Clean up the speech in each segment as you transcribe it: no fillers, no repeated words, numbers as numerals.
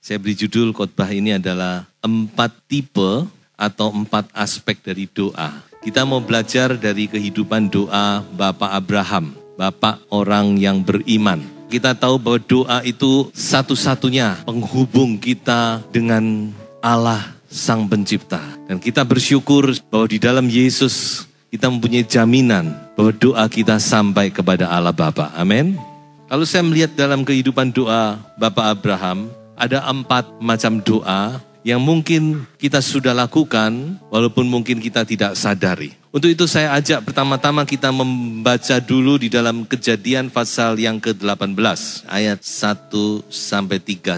Saya beri judul khotbah ini adalah 4 tipe atau 4 aspek dari doa. Kita mau belajar dari kehidupan doa Bapak Abraham, Bapak orang yang beriman. Kita tahu bahwa doa itu satu-satunya penghubung kita dengan Allah Sang Pencipta. Dan kita bersyukur bahwa di dalam Yesus kita mempunyai jaminan bahwa doa kita sampai kepada Allah Bapa. Amin. Kalau saya melihat dalam kehidupan doa Bapak Abraham, ada 4 macam doa yang mungkin kita sudah lakukan walaupun mungkin kita tidak sadari. Untuk itu saya ajak pertama-tama kita membaca dulu di dalam Kejadian pasal yang ke-18 ayat 1-3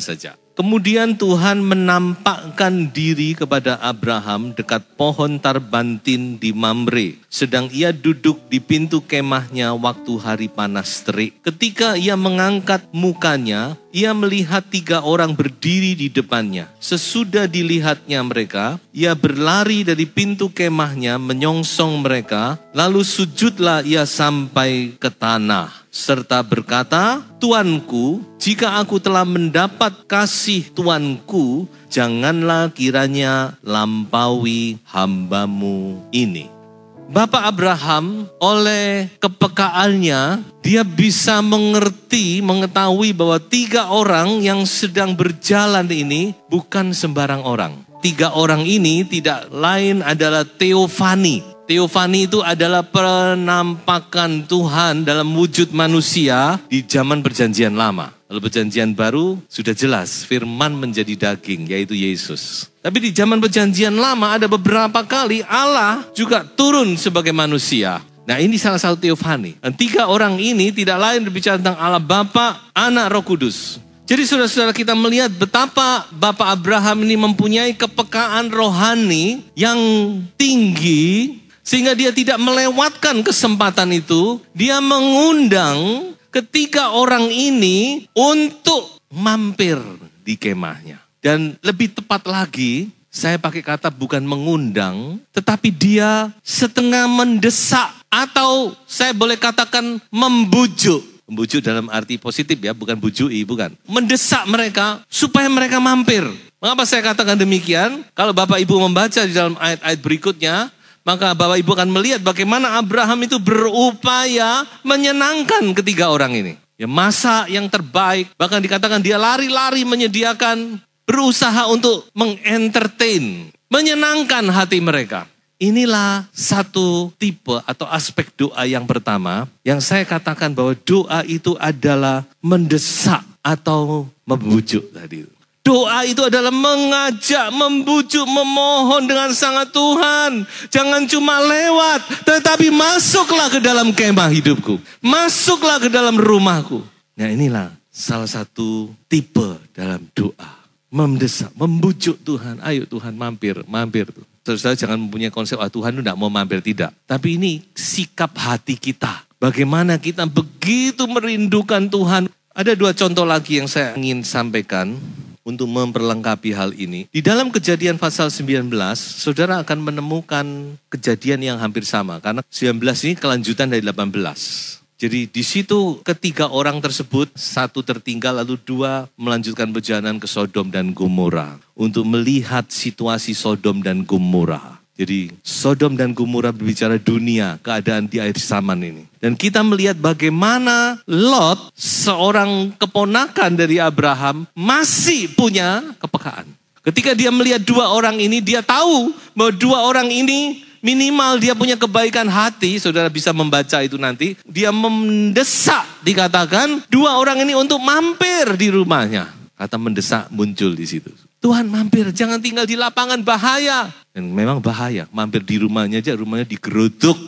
saja. Kemudian Tuhan menampakkan diri kepada Abraham dekat pohon tarbantin di Mamre. Sedang ia duduk di pintu kemahnya waktu hari panas terik. Ketika ia mengangkat mukanya, ia melihat 3 orang berdiri di depannya. Sesudah dilihatnya mereka, ia berlari dari pintu kemahnya menyongsong mereka. Lalu sujudlah ia sampai ke tanah. Serta berkata, Tuanku, jika aku telah mendapat kasih Tuanku, janganlah kiranya lampaui hambamu ini. Bapak Abraham oleh kepekaannya, dia bisa mengetahui bahwa 3 orang yang sedang berjalan ini bukan sembarang orang. 3 orang ini tidak lain adalah Teofani. Teofani itu adalah penampakan Tuhan dalam wujud manusia di zaman Perjanjian Lama. Lalu Perjanjian Baru sudah jelas firman menjadi daging, yaitu Yesus. Tapi di zaman Perjanjian Lama ada beberapa kali Allah juga turun sebagai manusia. Nah, ini salah satu Teofani. Dan 3 orang ini tidak lain berbicara tentang Allah Bapa, Anak, Roh Kudus. Jadi saudara-saudara, kita melihat betapa Bapak Abraham ini mempunyai kepekaan rohani yang tinggi, sehingga dia tidak melewatkan kesempatan itu. Dia mengundang ketiga orang ini untuk mampir di kemahnya. Dan lebih tepat lagi, saya pakai kata bukan mengundang, tetapi dia setengah mendesak, atau saya boleh katakan membujuk. Membujuk dalam arti positif ya, bukan bujui, bukan. Mendesak mereka supaya mereka mampir. Mengapa saya katakan demikian? Kalau Bapak Ibu membaca di dalam ayat-ayat berikutnya, maka Bapak Ibu akan melihat bagaimana Abraham itu berupaya menyenangkan ketiga orang ini. Ya, masa yang terbaik, bahkan dikatakan dia lari-lari menyediakan, berusaha untuk mengentertain, menyenangkan hati mereka. Inilah satu tipe atau aspek doa yang pertama, yang saya katakan bahwa doa itu adalah mendesak atau membujuk tadi. Doa itu adalah mengajak, membujuk, memohon dengan sangat Tuhan. Jangan cuma lewat, tetapi masuklah ke dalam kemah hidupku. Masuklah ke dalam rumahku. Nah, inilah salah satu tipe dalam doa. Mendesak, membujuk Tuhan. Ayo Tuhan mampir. Saudara jangan mempunyai konsep, Tuhan itu tidak mau mampir, tidak. Tapi ini sikap hati kita. Bagaimana kita begitu merindukan Tuhan. Ada 2 contoh lagi yang saya ingin sampaikan untuk memperlengkapi hal ini. Di dalam Kejadian pasal 19, saudara akan menemukan kejadian yang hampir sama. Karena 19 ini kelanjutan dari 18. Jadi di situ ketiga orang tersebut, 1 tertinggal lalu 2 melanjutkan perjalanan ke Sodom dan Gomora. Untuk melihat situasi Sodom dan Gomora. Jadi Sodom dan Gomora berbicara dunia, keadaan di akhir zaman ini. Dan kita melihat bagaimana Lot, seorang keponakan dari Abraham, masih punya kepekaan. Ketika dia melihat 2 orang ini, dia tahu bahwa 2 orang ini minimal dia punya kebaikan hati. Saudara bisa membaca itu nanti. Dia mendesak, dikatakan 2 orang ini untuk mampir di rumahnya. Kata mendesak muncul di situ. Tuhan mampir, jangan tinggal di lapangan, bahaya. Dan memang bahaya, mampir di rumahnya aja, rumahnya digeruduk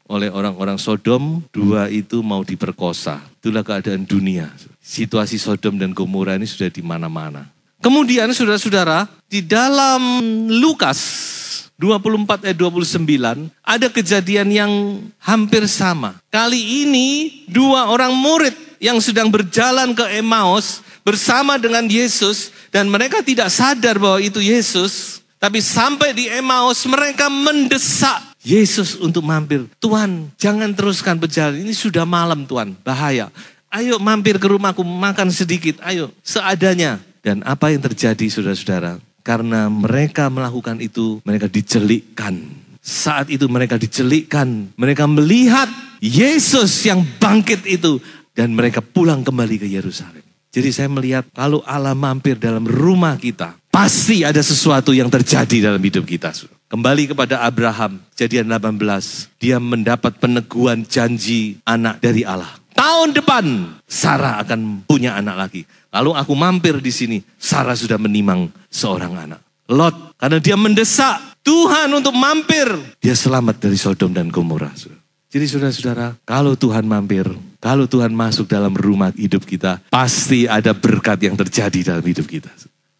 oleh orang-orang Sodom. 2 itu mau diperkosa. Itulah keadaan dunia. Situasi Sodom dan Gomora ini sudah di mana-mana. Kemudian saudara-saudara, di dalam Lukas 24 ayat 29 ada kejadian yang hampir sama. Kali ini 2 orang murid yang sedang berjalan ke Emmaus bersama dengan Yesus dan mereka tidak sadar bahwa itu Yesus. Tapi sampai di Emmaus mereka mendesak Yesus untuk mampir. Tuhan, jangan teruskan perjalanan, ini sudah malam Tuhan, bahaya. Ayo mampir ke rumahku, makan sedikit, ayo seadanya. Dan apa yang terjadi saudara-saudara? Karena mereka melakukan itu, mereka dicelikkan. Saat itu mereka dicelikkan, mereka melihat Yesus yang bangkit itu. Dan mereka pulang kembali ke Yerusalem. Jadi saya melihat kalau Allah mampir dalam rumah kita, pasti ada sesuatu yang terjadi dalam hidup kita. Kembali kepada Abraham, Kejadian 18. Dia mendapat peneguhan janji anak dari Allah. Tahun depan Sarah akan punya anak lagi. Lalu aku mampir di sini, Sarah sudah menimang seorang anak. Lot, karena dia mendesak Tuhan untuk mampir, dia selamat dari Sodom dan Gomora. Jadi saudara-saudara, kalau Tuhan mampir, kalau Tuhan masuk dalam rumah hidup kita, pasti ada berkat yang terjadi dalam hidup kita.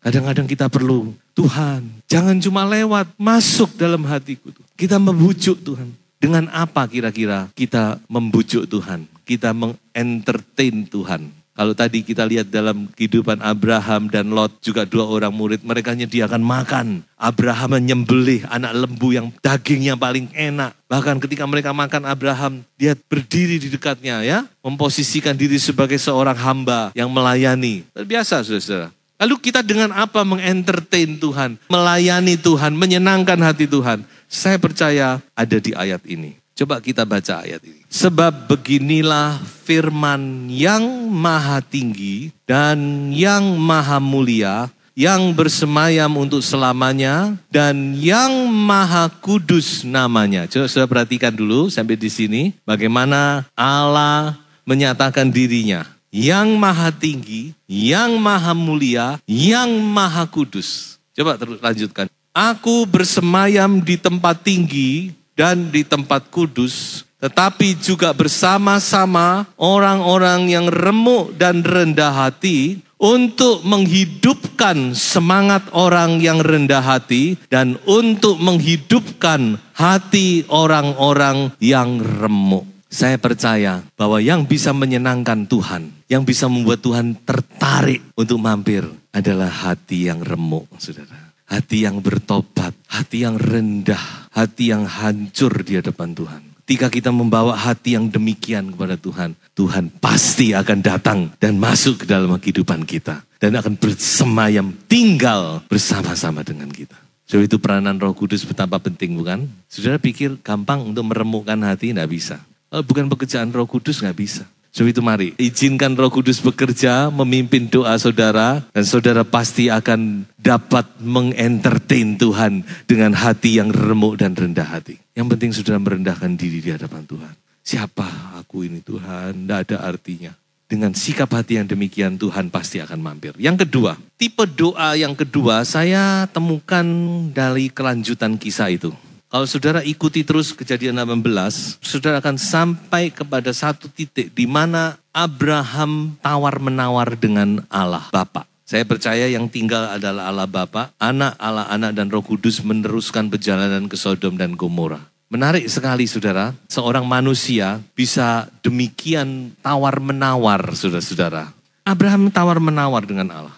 Kadang-kadang kita perlu, Tuhan, jangan cuma lewat, masuk dalam hatiku. Kita membujuk Tuhan. Dengan apa kira-kira kita membujuk Tuhan? Kita mengentertain Tuhan. Kalau tadi kita lihat dalam kehidupan Abraham dan Lot, juga 2 orang murid, mereka menyediakan makan. Abraham menyembelih anak lembu yang dagingnya paling enak. Bahkan ketika mereka makan, Abraham, dia berdiri di dekatnya ya, memposisikan diri sebagai seorang hamba yang melayani. Biasa saudara-saudara. Lalu kita dengan apa mengentertain Tuhan, melayani Tuhan, menyenangkan hati Tuhan? Saya percaya ada di ayat ini. Coba kita baca ayat ini. Sebab beginilah firman yang maha tinggi dan yang maha mulia, yang bersemayam untuk selamanya dan yang maha kudus namanya. Coba sudah perhatikan dulu sampai di sini. Bagaimana Allah menyatakan dirinya. Yang maha tinggi, yang maha mulia, yang maha kudus. Coba terus lanjutkan. Aku bersemayam di tempat tinggi dan di tempat kudus, tetapi juga bersama-sama orang-orang yang remuk dan rendah hati untuk menghidupkan semangat orang yang rendah hati dan untuk menghidupkan hati orang-orang yang remuk. Saya percaya bahwa yang bisa menyenangkan Tuhan, yang bisa membuat Tuhan tertarik untuk mampir adalah hati yang remuk, saudara. Hati yang bertobat, hati yang rendah, hati yang hancur di hadapan Tuhan. Ketika kita membawa hati yang demikian kepada Tuhan, Tuhan pasti akan datang dan masuk ke dalam kehidupan kita. Dan akan bersemayam, tinggal bersama-sama dengan kita. So itu peranan Roh Kudus betapa penting, bukan? Saudara pikir gampang untuk meremukkan hati? Tidak bisa. Kalau bukan pekerjaan Roh Kudus nggak bisa. So itu mari, izinkan Roh Kudus bekerja, memimpin doa saudara, dan saudara pasti akan dapat mengentertain Tuhan dengan hati yang remuk dan rendah hati. Yang penting saudara merendahkan diri di hadapan Tuhan. Siapa aku ini Tuhan? Tidak ada artinya. Dengan sikap hati yang demikian Tuhan pasti akan mampir. Yang kedua, tipe doa yang kedua saya temukan dari kelanjutan kisah itu. Kalau saudara ikuti terus Kejadian 18, saudara akan sampai kepada satu titik di mana Abraham tawar-menawar dengan Allah Bapa. Saya percaya yang tinggal adalah Allah Bapa, Allah Anak dan Roh Kudus meneruskan perjalanan ke Sodom dan Gomora. Menarik sekali saudara, seorang manusia bisa demikian tawar-menawar saudara-saudara. Abraham tawar-menawar dengan Allah.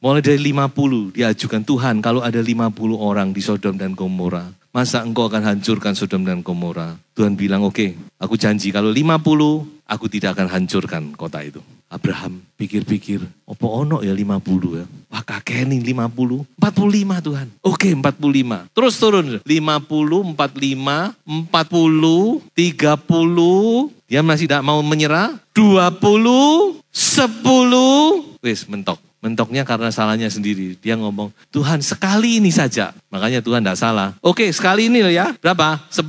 Mulai dari 50 diajukan Tuhan, kalau ada 50 orang di Sodom dan Gomora, masa engkau akan hancurkan Sodom dan Gomora? Tuhan bilang, oke, aku janji kalau 50, aku tidak akan hancurkan kota itu. Abraham pikir-pikir, apa ono ya 50 ya? Wah kakek nih 50, 45 Tuhan. Oke 45, terus turun 50, 45, 40, 30, dia masih tidak mau menyerah, 20, 10, wis mentok. Mentoknya karena salahnya sendiri. Dia ngomong, Tuhan sekali ini saja. Makanya Tuhan tidak salah. Oke sekali ini loh ya. Berapa? 10.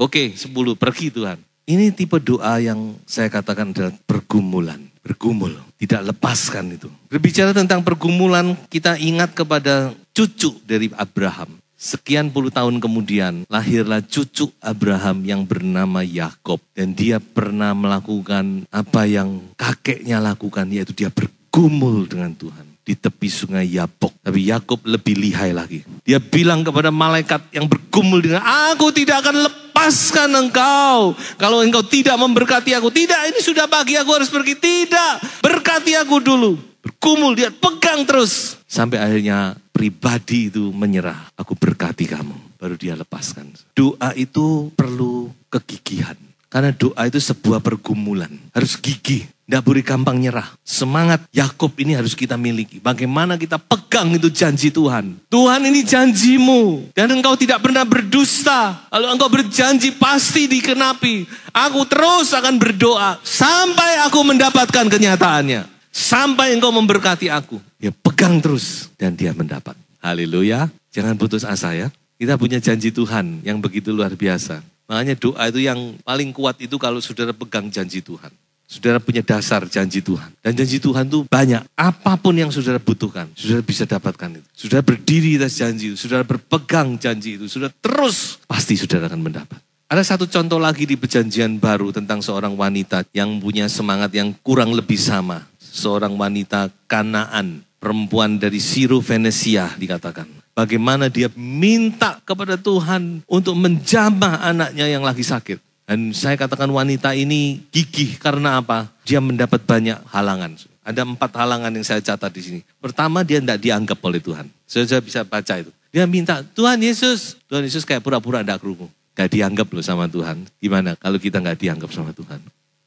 Oke 10. Pergi Tuhan. Ini tipe doa yang saya katakan adalah pergumulan. Bergumul. Tidak lepaskan itu. Berbicara tentang pergumulan, kita ingat kepada cucu dari Abraham. Sekian puluh tahun kemudian lahirlah cucu Abraham yang bernama Yakob. Dan dia pernah melakukan apa yang kakeknya lakukan, yaitu dia bergumul dengan Tuhan. di tepi sungai Yabok. Tapi Yakub lebih lihai lagi. Dia bilang kepada malaikat yang bergumul dengan, aku tidak akan lepaskan engkau kalau engkau tidak memberkati aku. Tidak, ini sudah pagi, aku harus pergi. Tidak, berkati aku dulu. Bergumul, dia pegang terus. Sampai akhirnya pribadi itu menyerah. Aku berkati kamu. Baru dia lepaskan. Doa itu perlu kegigihan. Karena doa itu sebuah pergumulan. Harus gigih. Tidak boleh gampang nyerah. Semangat Yakub ini harus kita miliki. Bagaimana kita pegang itu janji Tuhan. Tuhan, ini janjimu. Dan engkau tidak pernah berdusta. Kalau engkau berjanji pasti dikenapi. Aku terus akan berdoa. Sampai aku mendapatkan kenyataannya. Sampai engkau memberkati aku. Ya pegang terus. Dan dia mendapat. Haleluya. Jangan putus asa ya. Kita punya janji Tuhan yang begitu luar biasa. Makanya doa itu yang paling kuat itu kalau saudara pegang janji Tuhan. Saudara punya dasar janji Tuhan. Dan janji Tuhan itu banyak. Apapun yang saudara butuhkan, saudara bisa dapatkan itu. Saudara berdiri atas janji itu. Saudara berpegang janji itu. Saudara terus, pasti saudara akan mendapat. Ada satu contoh lagi di perjanjian baru tentang seorang wanita yang punya semangat yang kurang lebih sama. Seorang wanita Kanaan. Perempuan dari Siro Venesia dikatakan. Bagaimana dia minta kepada Tuhan untuk menjamah anaknya yang lagi sakit. Dan saya katakan wanita ini gigih karena apa? Dia mendapat banyak halangan. Ada 4 halangan yang saya catat di sini. Pertama, dia tidak dianggap oleh Tuhan. Saya bisa baca itu. Dia minta, Tuhan Yesus. Tuhan Yesus kayak pura-pura tidak kerungu. Gak dianggap loh sama Tuhan. Gimana kalau kita gak dianggap sama Tuhan?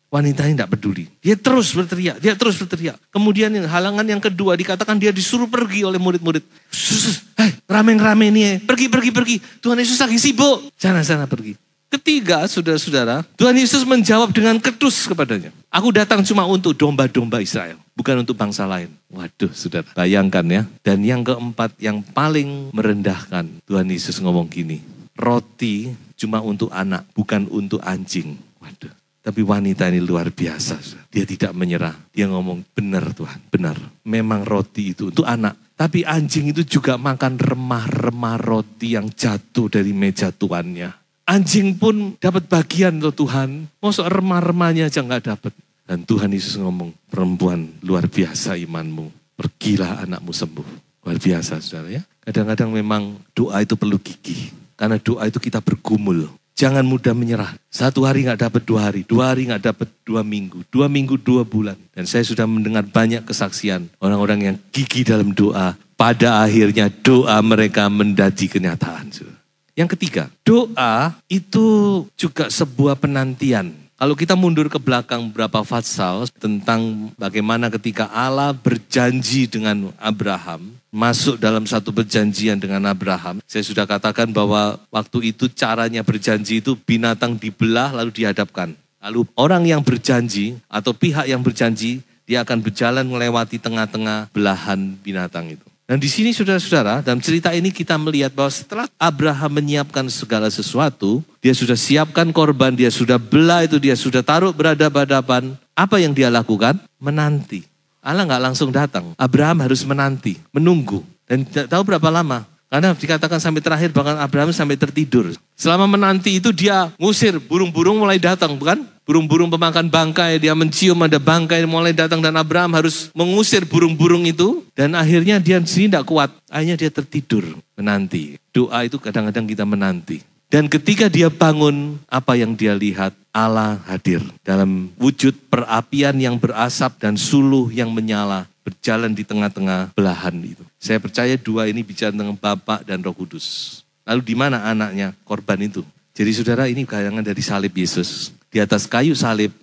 Wanita ini tidak peduli. Dia terus berteriak. Kemudian halangan yang kedua dikatakan dia disuruh pergi oleh murid-murid. Rame-rame nih, pergi. Tuhan Yesus lagi sibuk. Sana pergi. Ketiga, saudara-saudara, Tuhan Yesus menjawab dengan ketus kepadanya. Aku datang cuma untuk domba-domba Israel, bukan untuk bangsa lain. Waduh, saudara, bayangkan ya. Dan yang keempat, yang paling merendahkan, Tuhan Yesus ngomong gini, roti cuma untuk anak, bukan untuk anjing. Waduh. Tapi wanita ini luar biasa. Dia tidak menyerah. Dia ngomong, benar Tuhan, benar. Memang roti itu untuk anak. Tapi anjing itu juga makan remah-remah roti yang jatuh dari meja tuannya. Anjing pun dapat bagian loh Tuhan. Masa remah-remahnya aja gak dapat. Dan Tuhan Yesus ngomong, perempuan luar biasa imanmu. Pergilah anakmu sembuh. Luar biasa saudara ya. Kadang-kadang memang doa itu perlu gigih. Karena doa itu kita bergumul. Jangan mudah menyerah. 1 hari gak dapat 2 hari. 2 hari gak dapat 2 minggu. 2 minggu 2 bulan. Dan saya sudah mendengar banyak kesaksian. Orang-orang yang gigih dalam doa. Pada akhirnya doa mereka menjadi kenyataan. Yang ketiga, doa itu juga sebuah penantian. Kalau kita mundur ke belakang beberapa pasal tentang bagaimana ketika Allah berjanji dengan Abraham, masuk dalam satu perjanjian dengan Abraham. Saya sudah katakan bahwa waktu itu caranya berjanji itu binatang dibelah lalu dihadapkan. Lalu orang yang berjanji atau pihak yang berjanji, dia akan berjalan melewati tengah-tengah belahan binatang itu. Dan di sini saudara-saudara, dalam cerita ini kita melihat bahwa setelah Abraham menyiapkan segala sesuatu, dia sudah siapkan korban, dia sudah belah itu, dia sudah taruh berhadapan-hadapan. Apa yang dia lakukan? Menanti. Allah gak langsung datang. Abraham harus menanti, menunggu. Dan tidak tahu berapa lama. Karena dikatakan sampai terakhir bahkan Abraham sampai tertidur. Selama menanti itu dia ngusir, burung-burung mulai datang, bukan? Burung-burung pemakan bangkai, dia mencium ada bangkai mulai datang dan Abraham harus mengusir burung-burung itu. Dan akhirnya dia sini tidak kuat, akhirnya dia tertidur, menanti. Doa itu kadang-kadang kita menanti. Dan ketika dia bangun, apa yang dia lihat? Allah hadir dalam wujud perapian yang berasap dan suluh yang menyala. Berjalan di tengah-tengah belahan itu. Saya percaya 2 ini bicara tentang Bapa dan Roh Kudus. Lalu di mana anaknya? Korban itu. Jadi saudara ini bayangan dari salib Yesus. Di atas kayu salib,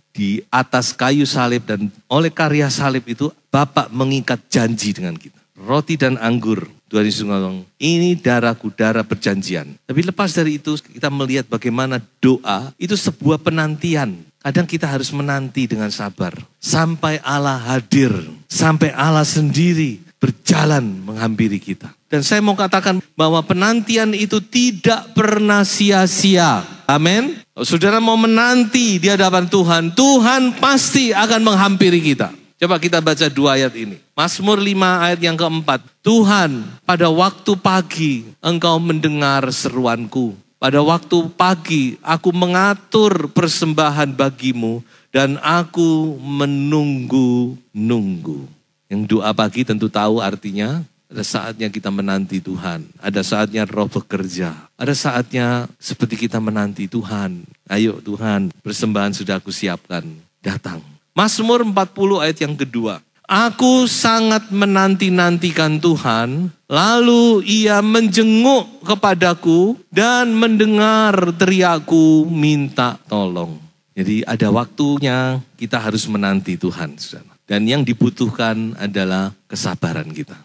dan oleh karya salib itu Bapa mengikat janji dengan kita. Roti dan anggur, Tuhan Yesus ngomong, ini darahku, darah perjanjian. Tapi lepas dari itu kita melihat bagaimana doa itu sebuah penantian. Kadang kita harus menanti dengan sabar. Sampai Allah hadir. Sampai Allah sendiri berjalan menghampiri kita. Dan saya mau katakan bahwa penantian itu tidak pernah sia-sia. Amin. Saudara mau menanti di hadapan Tuhan. Tuhan pasti akan menghampiri kita. Coba kita baca 2 ayat ini. Mazmur 5 ayat yang keempat. Tuhan, pada waktu pagi engkau mendengar seruanku. Pada waktu pagi aku mengatur persembahan bagimu dan aku menunggu-nunggu. Yang doa pagi tentu tahu artinya ada saatnya kita menanti Tuhan. Ada saatnya Roh bekerja. Ada saatnya seperti kita menanti Tuhan. Ayo Tuhan, persembahan sudah aku siapkan. Datang. Mazmur 40 ayat yang kedua. Aku sangat menanti-nantikan Tuhan, lalu ia menjenguk kepadaku dan mendengar teriakku minta tolong. Jadi ada waktunya kita harus menanti Tuhan, saudara. Dan yang dibutuhkan adalah kesabaran kita.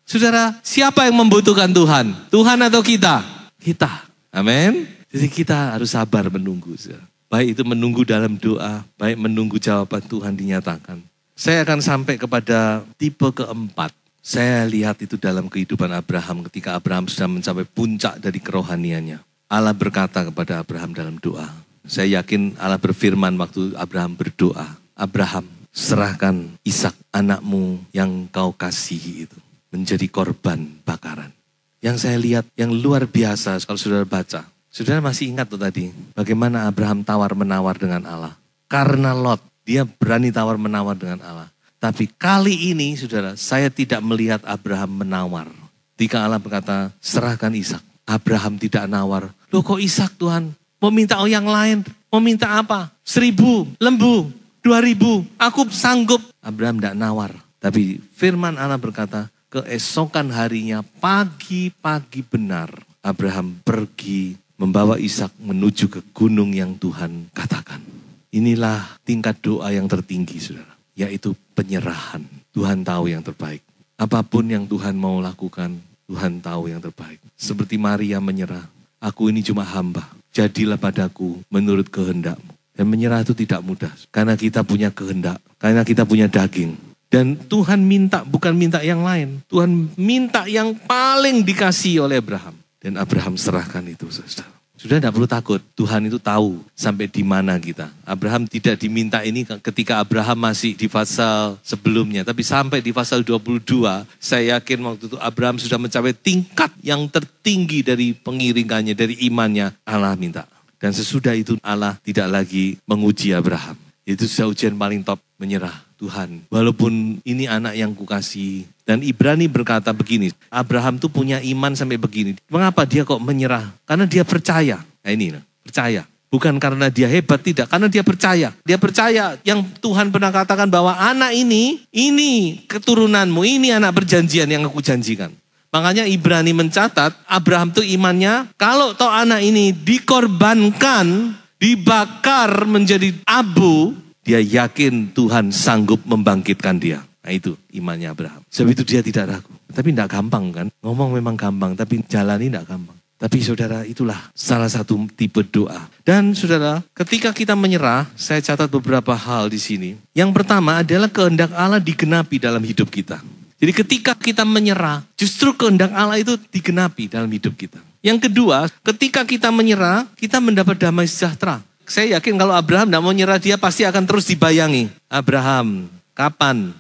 Saudara, siapa yang membutuhkan Tuhan? Tuhan atau kita? Kita. Amin. Jadi kita harus sabar menunggu, saudara. Baik itu menunggu dalam doa, baik menunggu jawaban Tuhan dinyatakan. Saya akan sampai kepada tipe keempat. Saya lihat itu dalam kehidupan Abraham ketika Abraham sudah mencapai puncak dari kerohaniannya. Allah berkata kepada Abraham dalam doa. Saya yakin Allah berfirman waktu Abraham berdoa. Abraham, serahkan Ishak anakmu yang kau kasihi itu menjadi korban bakaran. Yang saya lihat yang luar biasa kalau saudara baca. Saudara masih ingat tuh tadi bagaimana Abraham tawar-menawar dengan Allah. Karena Lot. Dia berani tawar-menawar dengan Allah. Tapi kali ini, saudara, saya tidak melihat Abraham menawar. Ketika Allah berkata, serahkan Ishak. Abraham tidak nawar. Loh kok Ishak Tuhan? Mau minta yang lain? Mau minta apa? 1.000 lembu, 2.000. Aku sanggup. Abraham tidak nawar. Tapi firman Allah berkata, keesokan harinya pagi-pagi benar. Abraham pergi membawa Ishak menuju ke gunung yang Tuhan katakan. Inilah tingkat doa yang tertinggi, saudara. Yaitu penyerahan. Tuhan tahu yang terbaik. Apapun yang Tuhan mau lakukan, Tuhan tahu yang terbaik. Seperti Maria menyerah. Aku ini cuma hamba. Jadilah padaku menurut kehendakmu. Dan menyerah itu tidak mudah. Karena kita punya kehendak. Karena kita punya daging. Dan Tuhan minta, bukan minta yang lain. Tuhan minta yang paling dikasihi oleh Abraham. Dan Abraham serahkan itu, saudara. Sudah tidak perlu takut, Tuhan itu tahu sampai di mana kita. Abraham tidak diminta ini ketika Abraham masih di pasal sebelumnya. Tapi sampai di pasal 22, saya yakin waktu itu Abraham sudah mencapai tingkat yang tertinggi dari pengiringannya, dari imannya. Allah minta. Dan sesudah itu Allah tidak lagi menguji Abraham. Itu sudah ujian paling top, menyerah. Tuhan, walaupun ini anak yang kukasihi. Dan Ibrani berkata begini, Abraham tuh punya iman sampai begini. Mengapa dia kok menyerah? Karena dia percaya. Nah ini, percaya. Bukan karena dia hebat, tidak. Karena dia percaya. Dia percaya yang Tuhan pernah katakan bahwa anak ini keturunanmu, ini anak perjanjian yang aku janjikan. Makanya Ibrani mencatat, Abraham tuh imannya, kalau toh anak ini dikorbankan, dibakar menjadi abu, dia yakin Tuhan sanggup membangkitkan dia. Nah itu imannya Abraham. Sebab itu dia tidak ragu. Tapi tidak gampang kan. Ngomong memang gampang, tapi jalani tidak gampang. Tapi saudara, itulah salah satu tipe doa. Dan saudara, ketika kita menyerah, saya catat beberapa hal di sini. Yang pertama adalah kehendak Allah digenapi dalam hidup kita. Jadi ketika kita menyerah, justru kehendak Allah itu digenapi dalam hidup kita. Yang kedua, ketika kita menyerah, kita mendapat damai sejahtera. Saya yakin kalau Abraham tidak mau nyerah, dia pasti akan terus dibayangi. Abraham, kapan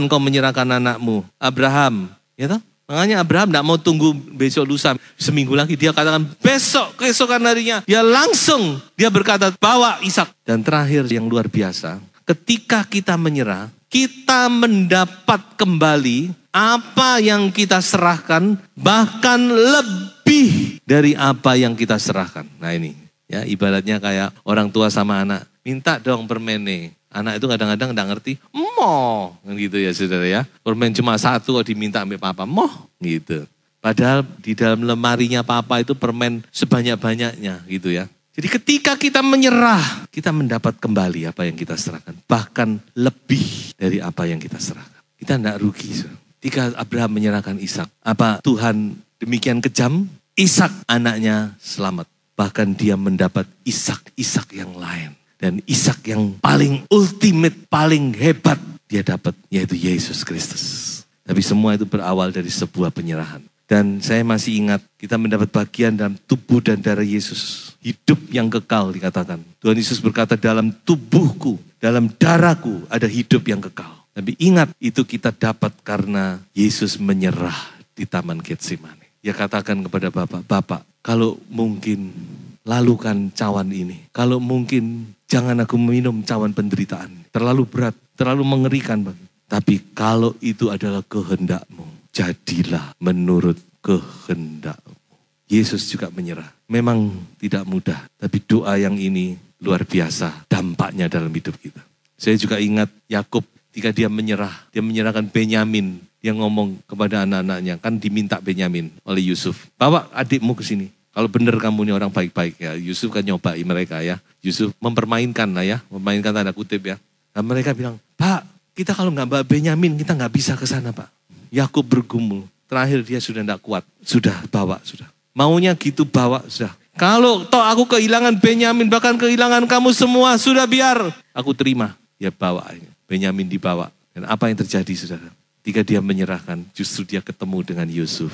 kau menyerahkan anakmu? Abraham, ya toh? Makanya Abraham tidak mau tunggu besok lusa, seminggu lagi. Dia katakan besok, keesokan harinya. Dia langsung, dia berkata bawa Ishak. Dan terakhir yang luar biasa, ketika kita menyerah, kita mendapat kembali apa yang kita serahkan, bahkan lebih dari apa yang kita serahkan. Nah ini. Ya, ibaratnya kayak orang tua sama anak, minta dong permen nih. Anak itu kadang-kadang enggak ngerti, moh, gitu ya saudara ya. Permen cuma satu kok diminta sampai papa, moh, gitu. Padahal di dalam lemarinya papa itu permen sebanyak-banyaknya gitu ya. Jadi ketika kita menyerah, kita mendapat kembali apa yang kita serahkan. Bahkan lebih dari apa yang kita serahkan. Kita enggak rugi. Saudara. Ketika Abraham menyerahkan Ishak, apa Tuhan demikian kejam? Ishak anaknya selamat. Bahkan dia mendapat Ishak yang lain. Dan Ishak yang paling ultimate, paling hebat dia dapat. Yaitu Yesus Kristus. Tapi semua itu berawal dari sebuah penyerahan. Dan saya masih ingat kita mendapat bagian dalam tubuh dan darah Yesus. Hidup yang kekal dikatakan. Tuhan Yesus berkata dalam tubuhku, dalam darahku ada hidup yang kekal. Tapi ingat itu kita dapat karena Yesus menyerah di Taman Getsemani. Dia katakan kepada Bapak, kalau mungkin lalukan cawan ini. Kalau mungkin jangan aku minum cawan penderitaan. Terlalu berat, terlalu mengerikan bagi. Tapi kalau itu adalah kehendak-Mu, jadilah menurut kehendak-Mu. Yesus juga menyerah. Memang tidak mudah, tapi doa yang ini luar biasa dampaknya dalam hidup kita. Saya juga ingat Yakub ketika dia menyerah, dia menyerahkan Benyamin. Dia ngomong kepada anak-anaknya, kan diminta Benyamin oleh Yusuf. Bawa adikmu ke sini. Kalau benar kamu ini orang baik-baik ya. Yusuf kan nyobai mereka ya. Yusuf mempermainkan lah ya, mempermainkan tanda kutip ya. Dan mereka bilang, Pak, kita kalau nggak bawa Benyamin, kita nggak bisa ke sana Pak. Yakub bergumul. Terakhir dia sudah tidak kuat. Sudah bawa, sudah. Maunya gitu bawa, sudah. Kalau toh aku kehilangan Benyamin, bahkan kehilangan kamu semua, sudah biar. Aku terima. Ya bawa. Benyamin dibawa. Dan apa yang terjadi saudara? Ketika dia menyerahkan, justru dia ketemu dengan Yusuf,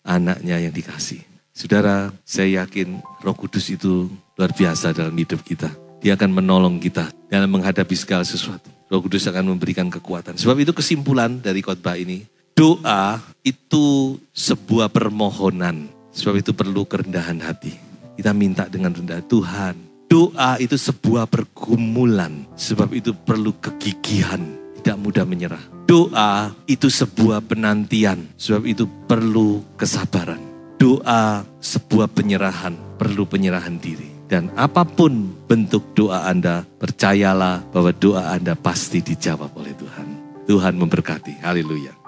anaknya yang dikasih. Saudara, saya yakin Roh Kudus itu luar biasa dalam hidup kita. Dia akan menolong kita dalam menghadapi segala sesuatu. Roh Kudus akan memberikan kekuatan. Sebab itu kesimpulan dari khotbah ini, doa itu sebuah permohonan. Sebab itu perlu kerendahan hati. Kita minta dengan rendah, Tuhan. Doa itu sebuah pergumulan. Sebab itu perlu kegigihan, tidak mudah menyerah. Doa itu sebuah penantian, sebab itu perlu kesabaran. Doa sebuah penyerahan, perlu penyerahan diri. Dan apapun bentuk doa Anda, percayalah bahwa doa Anda pasti dijawab oleh Tuhan. Tuhan memberkati, haleluya.